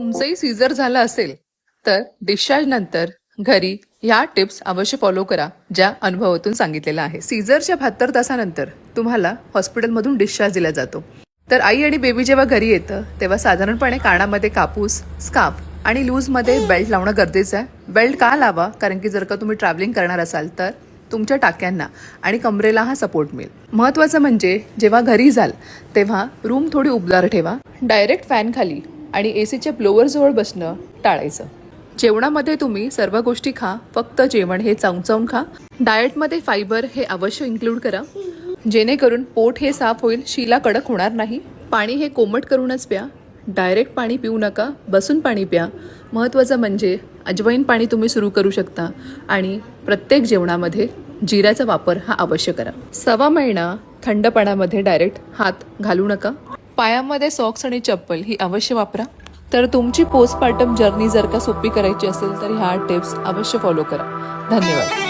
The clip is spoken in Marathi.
तुमचंही सीझर झालं असेल तर डिस्चार्ज नंतर घरी ह्या टिप्स अवश्य फॉलो करा, ज्या अनुभवातून सांगितलेलं आहे. सीझरच्या 72 तासानंतर तुम्हाला हॉस्पिटलमधून डिस्चार्ज दिला जातो. तर आई आणि बेबी जेव्हा घरी येतं तेव्हा साधारणपणे कानामध्ये कापूस, स्कार्फ आणि लूजमध्ये बेल्ट लावणं गरजेचं आहे. बेल्ट का लावा? कारण की जर का तुम्ही ट्रॅव्हलिंग करणार असाल तर तुमच्या टाक्यांना आणि कमरेला हा सपोर्ट मिळेल. महत्त्वाचं म्हणजे जेव्हा घरी जाल तेव्हा रूम थोडी उबदार ठेवा. डायरेक्ट फॅन खाली आणि एसीच्या ब्लोअरजवळ बसणं टाळायचं. जेवणामध्ये तुम्ही सर्व गोष्टी खा, फक्त जेवण हे चावून खा. डाएटमध्ये फायबर हे अवश्य इन्क्लूड करा, जेणेकरून पोट हे साफ होईल, शिला कडक होणार नाही. पाणी हे कोमट करूनच प्या. डायरेक्ट पाणी पिऊ नका, बसून पाणी प्या. महत्त्वाचं म्हणजे अजवाईन पाणी तुम्ही सुरू करू शकता आणि प्रत्येक जेवणामध्ये जिऱ्याचा वापर हा अवश्य करा. 1.25 महिना थंड पाण्यामध्ये डायरेक्ट हात घालू नका. पायामध्ये सॉक्स आणि चप्पल ही अवश्य वापरा. तर तुमची पोस्टपार्टम जर्नी जर का सोपी करायची असेल तर ह्या टिप्स अवश्य फॉलो करा. धन्यवाद.